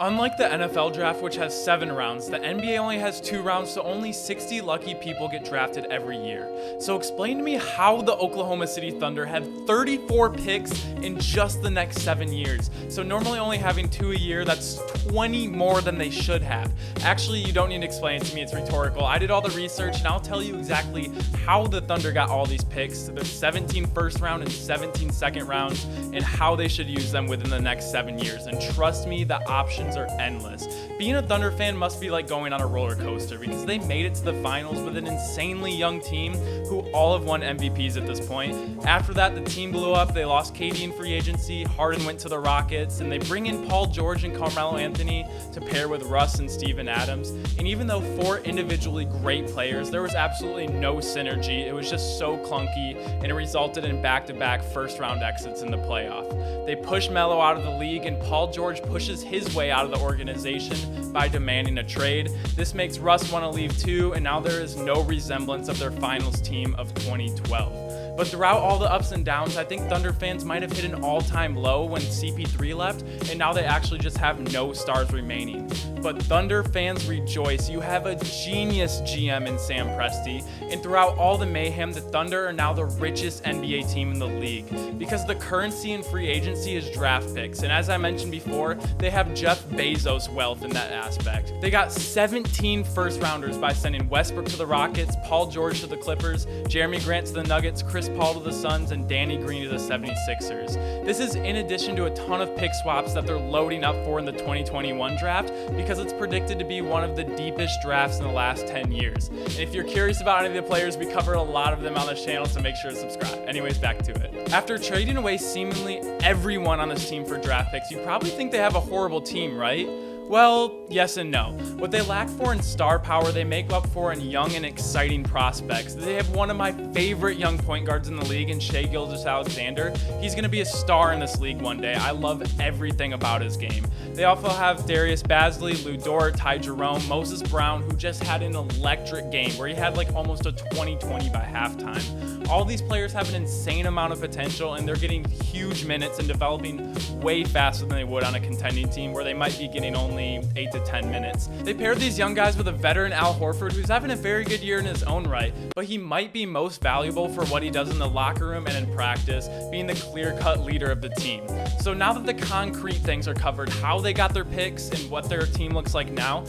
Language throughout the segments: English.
Unlike the NFL draft, which has 7 rounds, the NBA only has 2 rounds, so only 60 lucky people get drafted every year. So explain to me how the Oklahoma City Thunder have 34 picks in just the next 7 years. So normally only having 2 a year, that's 20 more than they should have. Actually, you don't need to explain it to me, it's rhetorical. I did all the research and I'll tell you exactly how the Thunder got all these picks. There's 17 first round and 17 second rounds, and how they should use them within the next 7 years. And trust me, the options are endless. Being a Thunder fan must be like going on a roller coaster, because they made it to the finals with an insanely young team who all have won MVPs at this point. After that, the team blew up. They lost KD in free agency, Harden went to the Rockets, and they bring in Paul George and Carmelo Anthony to pair with Russ and Steven Adams. And even though 4 individually great players, there was absolutely no synergy. It was just so clunky, and it resulted in back-to-back first-round exits in the playoff. They push Melo out of the league, and Paul George pushes his way out of the organization by demanding a trade. This makes Russ want to leave too, and now there is no resemblance of their finals team of 2012. But throughout all the ups and downs, I think Thunder fans might have hit an all-time low when CP3 left, and now they actually just have no stars remaining. But Thunder fans rejoice. You have a genius GM in Sam Presti, and throughout all the mayhem, the Thunder are now the richest NBA team in the league, because the currency in free agency is draft picks, and as I mentioned before, they have Jeff Bezos wealth in that aspect. They got 17 first rounders by sending Westbrook to the Rockets, Paul George to the Clippers, Jeremy Grant to the Nuggets, Chris Paul to the Suns, and Danny Green to the 76ers. This is in addition to a ton of pick swaps that they're loading up for in the 2021 draft, because it's predicted to be one of the deepest drafts in the last 10 years. And if you're curious about any of the players, we cover a lot of them on this channel, so make sure to subscribe. Anyways, back to it. After trading away seemingly everyone on this team for draft picks, you probably think they have a horrible team, right? Well, yes and no. What they lack for in star power, they make up for in young and exciting prospects. They have one of my favorite young point guards in the league in Shai Gilgeous-Alexander. He's going to be a star in this league one day. I love everything about his game. They also have Darius Bazley, Lou Dort, Ty Jerome, Moses Brown, who just had an electric game where he had like almost a 20-20 by halftime. All these players have an insane amount of potential, and they're getting huge minutes and developing way faster than they would on a contending team where they might be getting only 8 to 10 minutes. They paired these young guys with a veteran Al Horford, who's having a very good year in his own right, but he might be most valuable for what he does in the locker room and in practice, being the clear-cut leader of the team. So now that the concrete things are covered, how they got their picks and what their team looks like now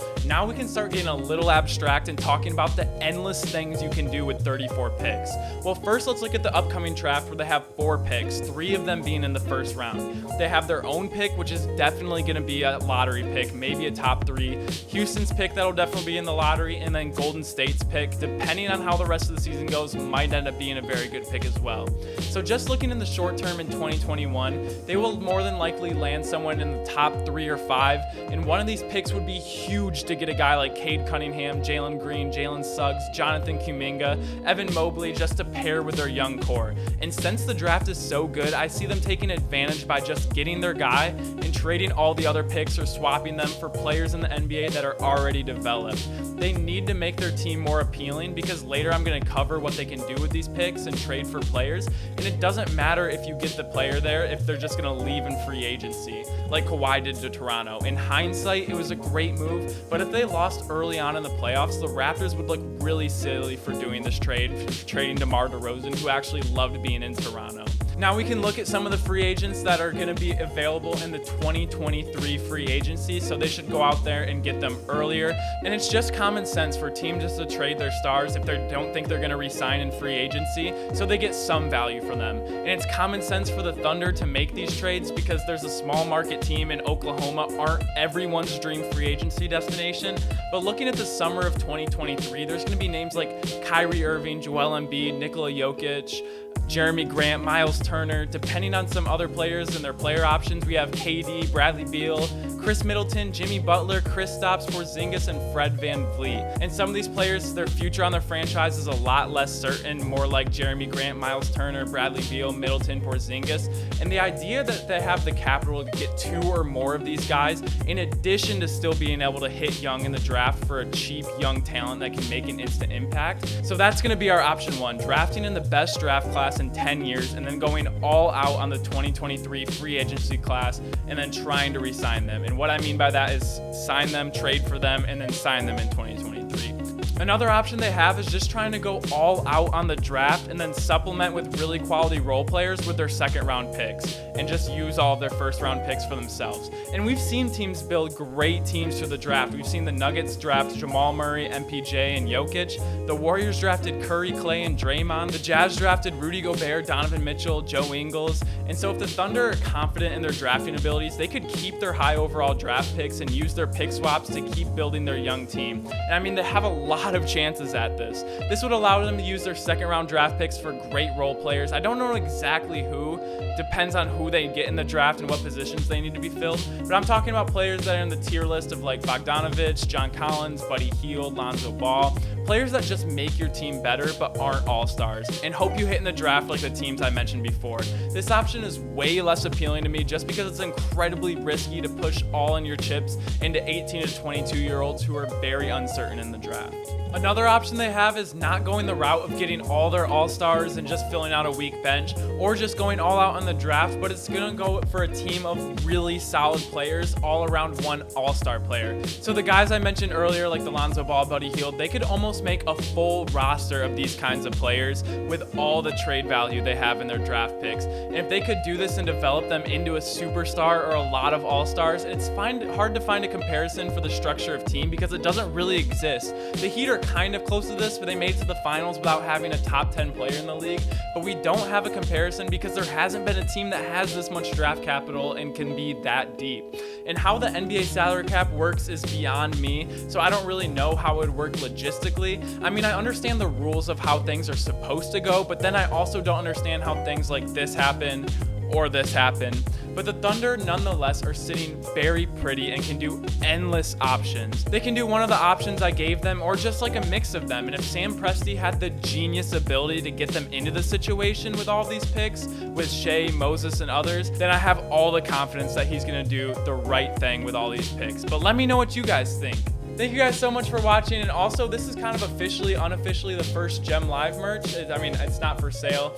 we can start getting a little abstract and talking about the endless things you can do with 34 picks. Well, first let's look at the upcoming draft, where they have 4 picks, 3 of them being in the first round. They have their own pick, which is definitely going to be a lottery pick, maybe a top 3. Houston's pick, that'll definitely be in the lottery, and then Golden State's pick, depending on how the rest of the season goes, might end up being a very good pick as well. So just looking in the short term in 2021, they will more than likely land someone in the top 3 or 5, and one of these picks would be huge to get a guy like Cade Cunningham, Jalen Green, Jalen Suggs, Jonathan Kuminga, Evan Mobley, just to pair with their young core. And since the draft is so good, I see them taking advantage by just getting their guy and trading all the other picks or swapping them for players in the NBA that are already developed. They need to make their team more appealing, because later I'm going to cover what they can do with these picks and trade for players, and it doesn't matter if you get the player there if they're just going to leave in free agency, like Kawhi did to Toronto. In hindsight, it was a great move, but if they lost early on in the playoffs, the Raptors would look really silly for doing this trade, trading DeMar DeRozan, who actually loved being in Toronto. Now we can look at some of the free agents that are going to be available in the 2023 free agency, so they should go out there and get them earlier. And it's just common sense for teams just to trade their stars if they don't think they're going to re-sign in free agency, so they get some value from them. And it's common sense for the Thunder to make these trades, because there's a small market team in Oklahoma, aren't everyone's dream free agency destination. But looking at the summer of 2023, there's going to be names like Kyrie Irving, Joel Embiid, Nikola Jokic, Jeremy Grant, Miles Turner. Depending on some other players and their player options, we have KD, Bradley Beal, Chris Middleton, Jimmy Butler, Kristaps Porzingis, and Fred VanVleet. And some of these players, their future on their franchise is a lot less certain, more like Jeremy Grant, Miles Turner, Bradley Beal, Middleton, Porzingis. And the idea that they have the capital to get 2 or more of these guys, in addition to still being able to hit young in the draft for a cheap young talent that can make an instant impact. So that's going to be our option 1, drafting in the best draft class in 10 years, and then going all out on the 2023 free agency class, and then trying to re-sign them. And And what I mean by that is sign them, trade for them, and then sign them in 2023. Another option they have is just trying to go all out on the draft and then supplement with really quality role players with their second round picks and just use all of their first round picks for themselves. And we've seen teams build great teams through the draft. We've seen the Nuggets draft Jamal Murray, MPJ, and Jokic. The Warriors drafted Curry, Clay, and Draymond. The Jazz drafted Rudy Gobert, Donovan Mitchell, Joe Ingles. And so if the Thunder are confident in their drafting abilities, they could keep their high overall draft picks and use their pick swaps to keep building their young team. And I mean, they have a lot of chances at this. This would allow them to use their second round draft picks for great role players. I don't know exactly who, depends on who they get in the draft and what positions they need to be filled, but I'm talking about players that are in the tier list of like Bogdanovich, John Collins, Buddy Hield, Lonzo Ball, players that just make your team better but aren't all-stars and hope you hit in the draft like the teams I mentioned before. This option is way less appealing to me just because it's incredibly risky to push all in your chips into 18 to 22-year-olds who are very uncertain in the draft. Another option they have is not going the route of getting all their all-stars and just filling out a weak bench, or just going all out on the draft, but it's going to go for a team of really solid players all around one all-star player. So the guys I mentioned earlier, like the Lonzo Ball, Buddy Hield, they could almost make a full roster of these kinds of players with all the trade value they have in their draft picks. And if they could do this and develop them into a superstar or a lot of all-stars, it's hard to find a comparison for the structure of team because it doesn't really exist. The Heat are kind of close to this, but they made it to the finals without having a top 10 player in the league. But we don't have a comparison because there hasn't been a team that has this much draft capital and can be that deep. And how the NBA salary cap works is beyond me, so I don't really know how it would work logistically. I mean, I understand the rules of how things are supposed to go, but then I also don't understand how things like this happen or this happen. But the Thunder nonetheless are sitting very pretty and can do endless options. They can do one of the options I gave them or just like a mix of them. And if Sam Presti had the genius ability to get them into the situation with all these picks, with Shea, Moses, and others, then I have all the confidence that he's gonna do the right thing with all these picks. But let me know what you guys think. Thank you guys so much for watching, and also this is kind of unofficially the first Gem Live merch. I mean, it's not for sale.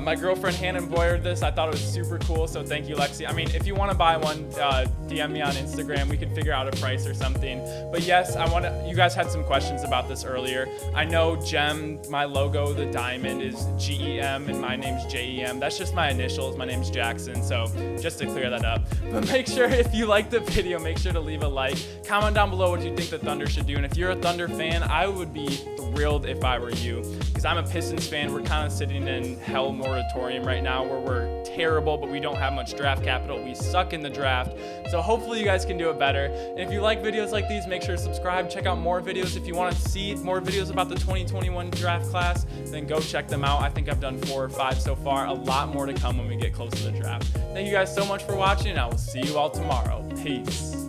My girlfriend Hannah embroidered this. I thought it was super cool, so thank you, Lexi. I mean, if you want to buy one, DM me on Instagram. We can figure out a price or something. But yes, you guys had some questions about this earlier. I know Gem, my logo, the diamond is GEM, and my name's JEM. That's just my initials. My name's Jackson, so just to clear that up. But make sure, if you liked the video, make sure to leave a like. Comment down below what you think the Thunder should do, and if you're a Thunder fan, I would be thrilled if I were you, because I'm a Pistons fan. We're kind of sitting in hell moratorium right now where we're terrible, but we don't have much draft capital. We suck in the draft, so hopefully you guys can do it better. And if you like videos like these, make sure to subscribe. Check out more videos. If you want to see more videos about the 2021 draft class, then go check them out. I think I've done 4 or 5 so far. A lot more to come when we get close to the draft. Thank you guys so much for watching, and I will see you all tomorrow. Peace.